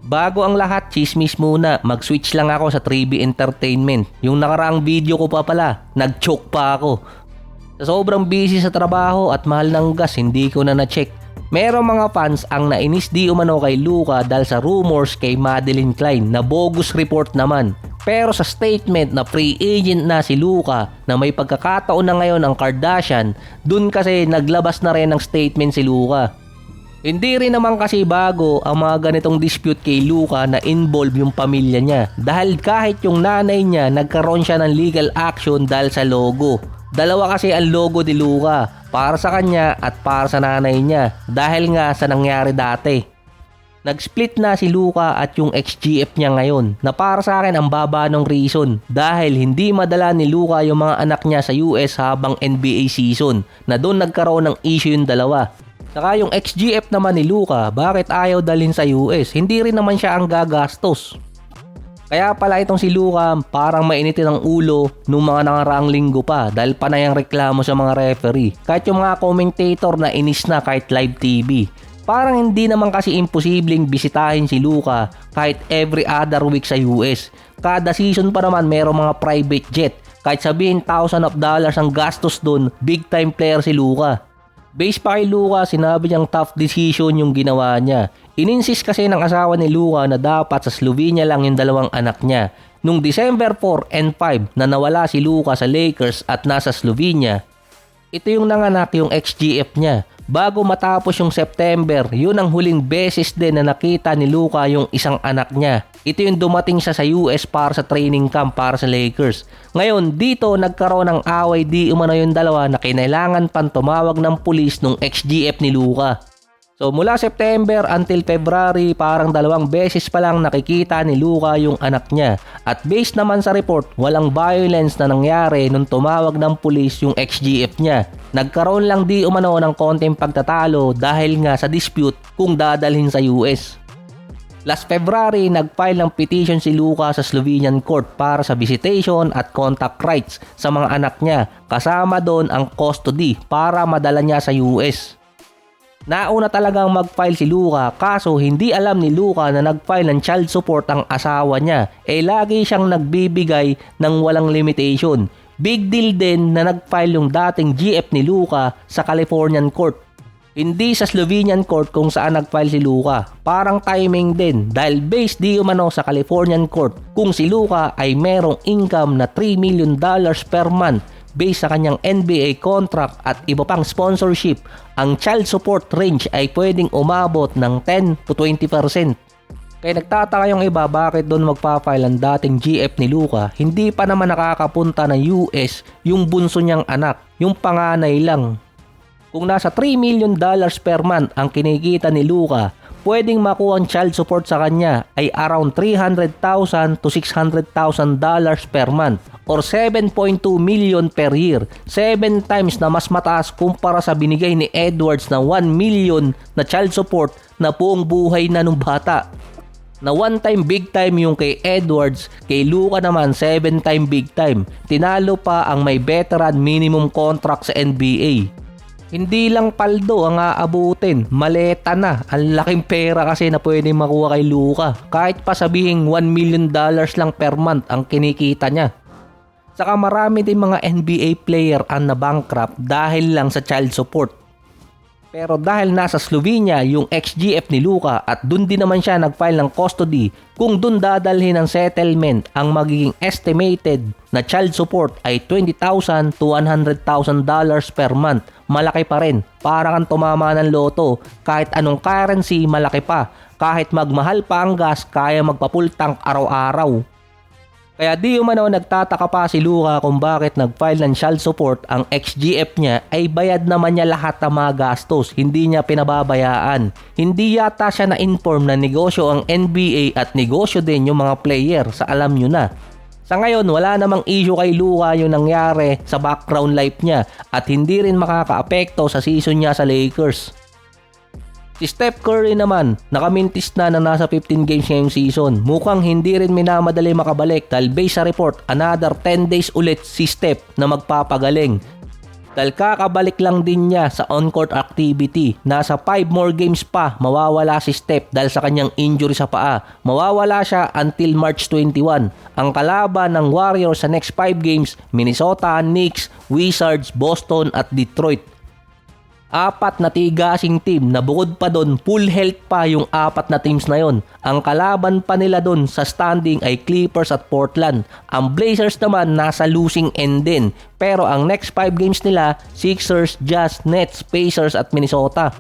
Bago ang lahat, chismis muna. Mag-switch lang ako sa 3B Entertainment. Yung nakaraang video ko pa pala, nag-choke pa ako. Sa sobrang busy sa trabaho at mahal ng gas, hindi ko na na-check. Merong mga fans ang nainis di umano kay Luka dahil sa rumors kay Madeline Klein na bogus report naman. Pero sa statement na free agent na si Luka na may pagkakataon na ngayon ang Kardashian, dun kasi naglabas na rin ng statement si Luka. Hindi rin naman kasi bago ang mga ganitong dispute kay Luka na involve yung pamilya niya dahil kahit yung nanay niya nagkaroon siya ng legal action dahil sa logo. Dalawa kasi ang logo ni Luka, para sa kanya at para sa nanay niya dahil nga sa nangyari dati. Nag-split na si Luka at yung ex-GF niya ngayon na para sa akin ang baba ng reason dahil hindi madala ni Luka yung mga anak niya sa US habang NBA season na doon nagkaroon ng issue yung dalawa. Saka yung ex-GF naman ni Luka, bakit ayaw dalhin sa US? Hindi rin naman siya ang gagastos. Kaya pala itong si Luka parang mainitin ang ulo nung mga nakaraang linggo pa dahil panay ang reklamo sa mga referee. Kahit yung mga commentator na inis na kahit live TV. Parang hindi naman kasi imposibleng bisitahin si Luka kahit every other week sa US. Kada season pa naman merong mga private jet. Kahit sabihin $1,000 ang gastos dun, big time player si Luka. Based pa kay Luka, sinabi niyang tough decision yung ginawa niya. Ininsist kasi ng asawa ni Luka na dapat sa Slovenia lang yung dalawang anak niya. Nung December 4 and 5 na nawala si Luka sa Lakers at nasa Slovenia, ito yung nanganak yung ex-GF niya. Bago matapos yung September, yun ang huling beses din na nakita ni Luka yung isang anak niya. Ito yung dumating siya sa US para sa training camp para sa Lakers. Ngayon, dito nagkaroon ng away di umano yung dalawa na kinailangan pang tumawag ng pulis nung ex-GF ni Luka. So mula September until February, parang 2 beses pa lang nakikita ni Luka yung anak niya. At based naman sa report, walang violence na nangyari nung tumawag ng pulis yung ex-GF niya. Nagkaroon lang di umano ng konting pagtatalo dahil nga sa dispute kung dadalhin sa US. Last February, nag-file ng petition si Luka sa Slovenian court para sa visitation at contact rights sa mga anak niya. Kasama doon ang custody para madala niya sa US. Nauna talagang mag-file si Luka kaso hindi alam ni Luka na nag-file ng child support ang asawa niya. Lagi siyang nagbibigay ng walang limitation. Big deal din na nag-file yung dating GF ni Luka sa Californian court. Hindi sa Slovenian court kung saan nag-file si Luka. Parang timing din dahil based di umano sa Californian court kung si Luka ay merong income na $3 million per month based sa kanyang NBA contract at iba pang sponsorship, ang child support range ay pwedeng umabot ng 10 to 20%. Kaya nagtataka yung iba bakit doon magpa-file ang dating GF ni Luka, hindi pa naman nakakapunta ng US yung bunso niyang anak, yung panganay lang. Kung nasa $3 million per month ang kinikita ni Luka, pwedeng makuha ang child support sa kanya ay around $300,000 to $600,000 per month or 7.2 million per year. 7 times na mas mataas kumpara sa binigay ni Edwards na 1 million na child support na buong buhay na nung bata. Na 1 time big time yung kay Edwards, kay Luka naman 7 time big time. Tinalo pa ang may veteran minimum contract sa NBA. Hindi lang paldo ang aabutin, maleta na. Ang laking pera kasi na pwede makuha kay Luka. Kahit pa sabihing $1 million lang per month ang kinikita niya. Saka marami din mga NBA player ang na-bankrupt dahil lang sa child support. Pero dahil nasa Slovenia yung ex-GF ni Luka at dun din naman siya nag-file ng custody, kung dun dadalhin ng settlement, ang magiging estimated na child support ay $20,000 to $100,000 per month. Malaki pa rin. Para kang tumama ng loto. Kahit anong currency, malaki pa. Kahit magmahal pa ang gas, kaya magpa-full tank araw-araw. Kaya di umano nagtataka pa si Luka kung bakit nag-file ng child support ang ex-GF niya ay bayad naman niya lahat ng mga gastos, hindi niya pinababayaan. Hindi yata siya na-inform na negosyo ang NBA at negosyo din yung mga player sa alam nyo na. Sa ngayon, wala namang issue kay Luka yung nangyari sa background life niya at hindi rin makakaapekto sa season niya sa Lakers. Si Steph Curry naman, nakamintis na nasa 15 games ngayong season. Mukhang hindi rin minamadali makabalik dahil based sa report, another 10 days ulit si Steph na magpapagaling. Dahil kakabalik lang din niya sa on-court activity. Nasa 5 more games pa mawawala si Steph dahil sa kanyang injury sa paa. Mawawala siya until March 21. Ang kalaban ng Warriors sa next 5 games, Minnesota, Knicks, Wizards, Boston at Detroit. 4 na tigasing team na bukod pa doon full health pa yung 4 na teams na yon. Ang kalaban pa nila doon sa standing ay Clippers at Portland. Ang Blazers naman nasa losing end din. Pero ang next 5 games nila, Sixers, Jazz, Nets, Pacers at Minnesota.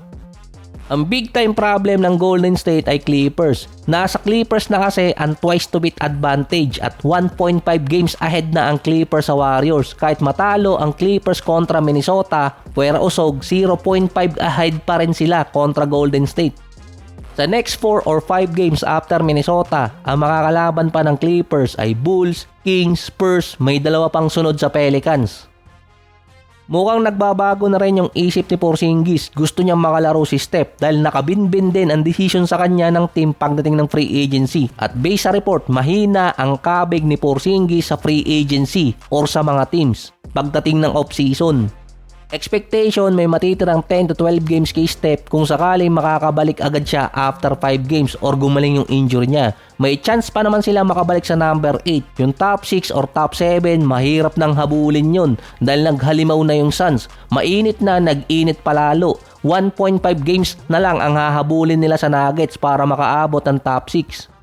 Ang big time problem ng Golden State ay Clippers. Nasa Clippers na kasi ang twice to beat advantage at 1.5 games ahead na ang Clippers sa Warriors. Kahit matalo ang Clippers kontra Minnesota, puwera usog 0.5 ahead pa rin sila kontra Golden State. Sa next 4 or 5 games after Minnesota, ang makakalaban pa ng Clippers ay Bulls, Kings, Spurs, may dalawa pang sunod sa Pelicans. Mukhang nagbabago na rin yung isip ni Porzingis. Gusto niyang makalaro si Steph dahil nakabinbin din ang decision sa kanya ng team pagdating ng free agency. At based sa report, mahina ang kabig ni Porzingis sa free agency or sa mga teams pagdating ng off-season. Expectation may matitirang 10 to 12 games kay Steph kung sakaling makakabalik agad siya after 5 games or gumaling yung injury niya. May chance pa naman sila makabalik sa number 8. Yung top 6 or top 7, mahirap nang habulin yun dahil naghalimaw na yung Suns. Mainit na, nag-init palalo. 1.5 games na lang ang hahabulin nila sa Nuggets para makaabot ng top 6.